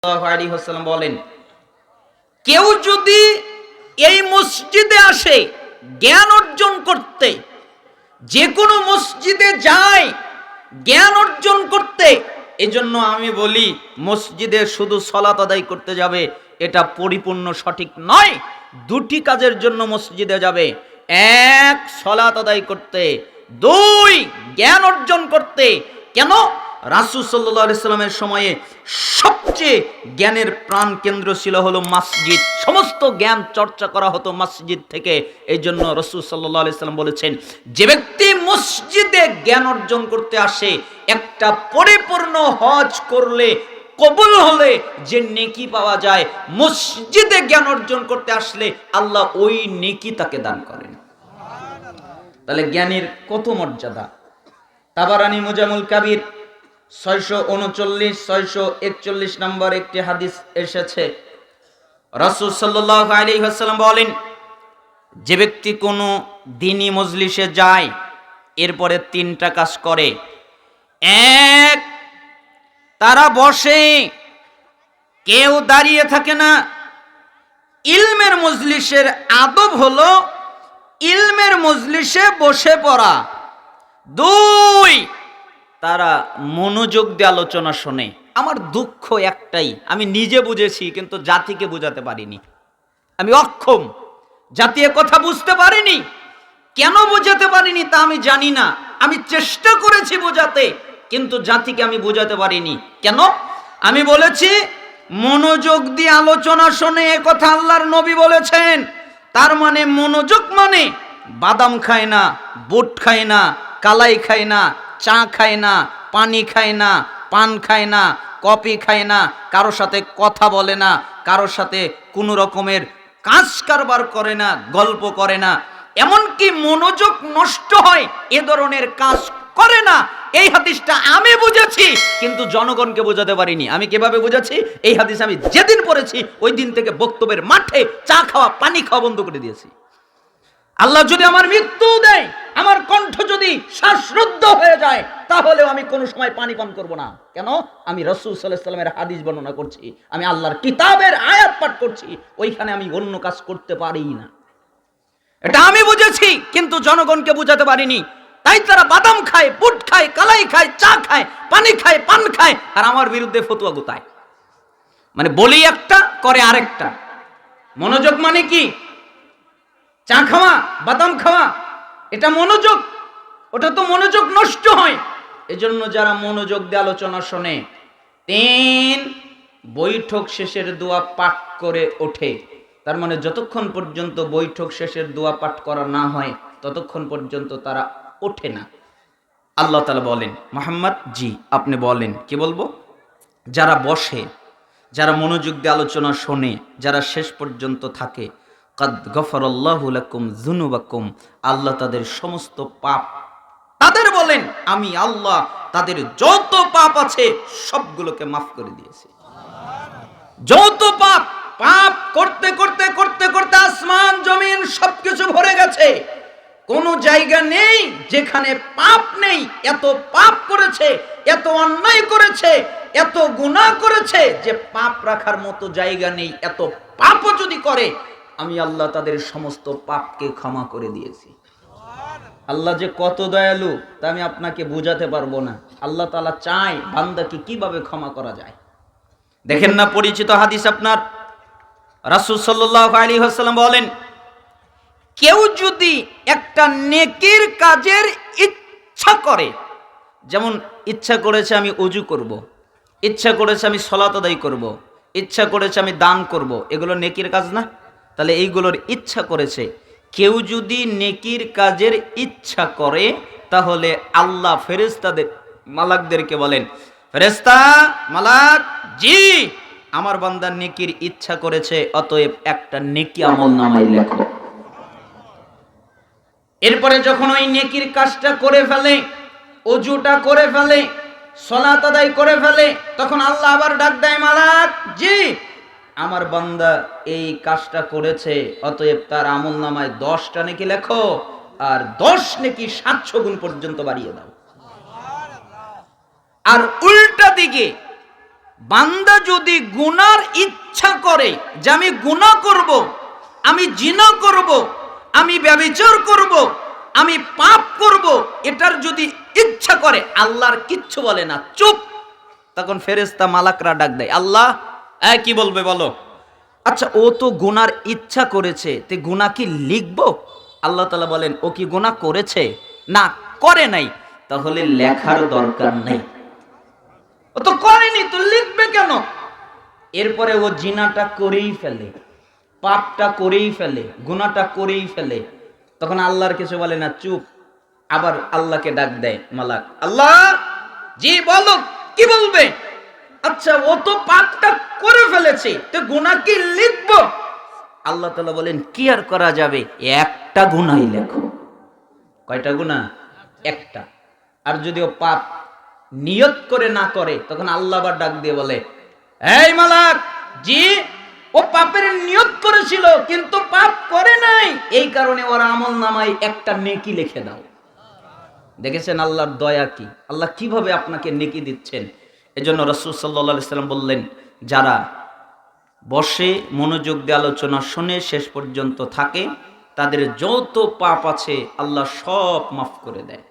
সাল্লাল্লাহু আলাইহি ওয়াসাল্লাম বলেন, কেউ যদি এই মসজিদে আসে জ্ঞান অর্জন করতে, যে কোনো মসজিদে যায় জ্ঞান অর্জন করতে, এজন্য আমি বলি মসজিদে শুধু সালাত আদায় করতে যাবে এটা পরিপূর্ণ সঠিক নয়। দুটি কাজের জন্য মসজিদে যাবে, এক সালাত আদায় করতে, দুই জ্ঞান অর্জন করতে। কেন? রাসূল সাল্লাল্লাহু আলাইহি সাল্লামের সময়ে সবচেয়ে জ্ঞানের প্রাণ কেন্দ্র ছিল হলো মসজিদ। সমস্ত জ্ঞান চর্চা করা হতো মসজিদ থেকে। এই জন্য রাসূল সাল্লাল্লাহু আলাইহি সাল্লাম বলেছেন, যে ব্যক্তি মসজিদে জ্ঞান অর্জন করতে আসে, একটা পরিপূর্ণ হজ করলে, কবুল হলে যে নেকি পাওয়া যায়, মসজিদে জ্ঞান অর্জন করতে আসলে আল্লাহ ওই নেকি তাকে দান করেন। তাহলে জ্ঞানীর কত মর্যাদা। তাবারানী মুজামুল কাবির 639 641 নম্বর একটি হাদিস এসেছে। রাসূল সাল্লাল্লাহু আলাইহি ওয়াসাল্লাম বলেন, যে ব্যক্তি কোনো দ্বীনি মজলিসে যায়, এরপরে তিনটা কাজ করে। এক, তারা বসে, কেউ দাঁড়িয়ে থাকে না। ইলমের মজলিসের আদব হলো ইলমের মজলিসে বসে পড়া। দুই, তারা মনোযোগ দিয়ে আলোচনা শোনে। আমার দুঃখ একটাই, আমি নিজে বুঝেছি কিন্তু জাতিকে বোঝাতে পারিনি। আমি অক্ষম, জাতি কথা বুঝতে পারিনি। কেন বোঝাতে পারিনি তা আমি জানি না। আমি চেষ্টা করেছি বোঝাতে, কিন্তু জাতিকে আমি বোঝাতে পারিনি। কেন? আমি বলেছি মনোযোগ দিয়ে আলোচনা শোনে, এ কথা আল্লাহর নবী বলেছেন। তার মানে মনোযোগ মানে বাদাম খায় না, বুট খায় না, কালাই খায় না, চা খায় না, পানি খায় না, পান খায় না, কফি খায় না, কারোর সাথে কথা বলে না, কারোর সাথে কোনো রকমের কাজ কারবার করে না, গল্প করে না, এমনকি মনোযোগ নষ্ট হয় এ ধরনের কাজ করে না। এই হাদিসটা আমি বুঝেছি, কিন্তু জনগণকে বোঝাতে পারিনি। আমি কিভাবে বুঝেছি? এই হাদিস আমি যেদিন পড়েছি ওই দিন থেকে বক্তব্যের মাঠে চা খাওয়া, পানি খাওয়া বন্ধ করে দিয়েছি। আল্লাহ যদি আমার মৃত্যু দেয়, আমার কণ্ঠ যদি শ্বাসরুদ্ধ হয়ে যায়, তাহলেও আমি কোনো সময় পানি পান করব না। কেন? আমি রাসূল সাল্লাল্লাহু আলাইহি ওয়াসাল্লামের হাদিস বর্ণনা করছি, আমি আল্লাহর কিতাবের আয়াত পাঠ করছি, ওইখানে আমি অন্য কাজ করতে পারি না। এটা আমি বুঝেছি, কিন্তু জনগণকে বোঝাতে পারিনি। তাই তারা বাদাম খায়, বুট খায়, কালাই খায়, চা খায়, পানি খায়, পান খায়, আর আমার বিরুদ্ধে ফতোয়া গোতায়। মানে বলি একটা, করে আরেকটা। মনোযোগ মানে কি? চা খাওয়া, বাদাম খাওয়া, এটা মনোযোগ? ওটা তো মনোযোগ নষ্ট হয়। এজন্য যারা মনোযোগ দিয়ে আলোচনা শোনে, তিন, বৈঠক শেষের দোয়া পাঠ করে ওঠে। তার মানে যতক্ষণ পর্যন্ত বৈঠক শেষের দোয়া পাঠ করা না হয় ততক্ষণ পর্যন্ত তারা ওঠে না। আল্লাহ তাআলা বলেন, মুহাম্মদ জি আপনি বলেন। কি বলবো? যারা বসে, যারা মনোযোগ দিয়ে আলোচনা শোনে, যারা শেষ পর্যন্ত থাকে, কাদ গফারাল্লাহু লাকুম যুনুবাকুম, আল্লাহ তাদের সমস্ত পাপ, তাদের বলেন আমি আল্লাহ তাদের যত পাপ আছে সবগুলোকে মাফ করে দিয়েছি। যত পাপ, পাপ করতে করতে করতে করতে আসমান জমিন সবকিছু ভরে গেছে। কোন জায়গা নেই যেখানে পাপ নেই। এত পাপ করেছে, এত অন্যায় করেছে, এত গুনাহ করেছে যে পাপ রাখার মতো জায়গা নেই। এত পাপও যদি করে, আমি আল্লাহ তাদের সমস্ত পাপকে ক্ষমা করে দিয়েছি। আল্লাহ যে কত দয়ালু তা আমি আপনাকে বোঝাতে পারবো না। আল্লাহ তাআলা চায় বান্দাকে কিভাবে ক্ষমা করা যায়। দেখেন না পরিচিত হাদিস আপনার, রাসূল সাল্লাল্লাহু আলাইহি ওয়াসাল্লাম বলেন, কেউ যদি একটা নেকির কাজের ইচ্ছা করে, যেমন ইচ্ছা করেছে আমি ওযু করব, ইচ্ছা করেছে আমি সালাত আদায় করব, ইচ্ছা করেছে আমি দান করব, এগুলো নেকির কাজ না? তাহলে এইগুলোর ইচ্ছা করেছে। কেউ যদি নেকির কাজের ইচ্ছা করে, তাহলে আল্লাহ ফেরেশতাদের, মালাকদেরকে বলেন, ফেরেশতা, মালাক, জি আমার বান্দা নেকির ইচ্ছা করেছে, অতএব একটা নেকি আমলনামায় লেখো। এরপরে যখন ওই নেকির কাজটা করে ফেলে, ওযুটা করে ফেলে, সালাত আদায় করে ফেলে, তখন আল্লাহ আবার ডাক দেয়, মালাক, জি আমার বান্দা এই কাজটা করেছে, অতএব তার আমলনামায় 10টা নেকি লেখো, আর 10 নেকি 700 গুণ পর্যন্ত বাড়িয়ে দাও। আর উল্টা দিকে বান্দা যদি গুনার ইচ্ছা করে যে আমি গুনাহ করব, আমি জিনা করব, আমি ব্যভিচার করব, আমি পাপ করব, এটার যদি ইচ্ছা করে, আল্লাহর কিচ্ছু বলে না, চুপ। তখন ফেরেশতা মালাকরা ডাক দেয়, আল্লাহ কি বলবে বলো। আচ্ছা, ও তো গুনার ইচ্ছা করেছে, তে গুনাহ কি লিখবো? আল্লাহ তাআলা বলেন, ও কি গুনাহ করেছে? না, করে নাই, তাহলে লেখার দরকার নেই। ও তো করেনি, তো লিখবে কেন? এরপরে ও জিনাটা করেই ফেলে, পাপটা করেই ফেলে, গুনাহটা করেই ফেলে, তখন আল্লাহর কিছু বলে না, চুপ। আবার আল্লাহকে ডাক দেয় মালাক, আল্লাহ জি বলো, কি বলবে? আচ্ছা, ও তো পাপটা করে ফেলেছে, তো গুনাহ কি লিখবো? আল্লাহ তাআলা বলেন, কি আর করা যাবে, একটা গুনাহই লেখো। কয়টা গুনাহ? একটা। আর যদি ও পাপ নিয়ত করে না করে, তখন আল্লাহ আবার ডাক দিয়ে বলে, এই মালাক জি, ও পাপের নিয়ত করেছিল কিন্তু পাপ করে নাই, এই কারণে ওর আমল নামায় একটা নেকি লিখে দাও। দেখেছেন আল্লাহর দয়া কি, আল্লাহ কিভাবে আপনাকে নেকি দিচ্ছেন। এজন্য রাসূল সাল্লাল্লাহু আলাইহি সাল্লাম বললেন, যারা বসে মনোযোগ দিয়ে আলোচনা শুনে শেষ পর্যন্ত থাকে, তাদের যত পাপ আছে আল্লাহ সব মাফ করে দেয়।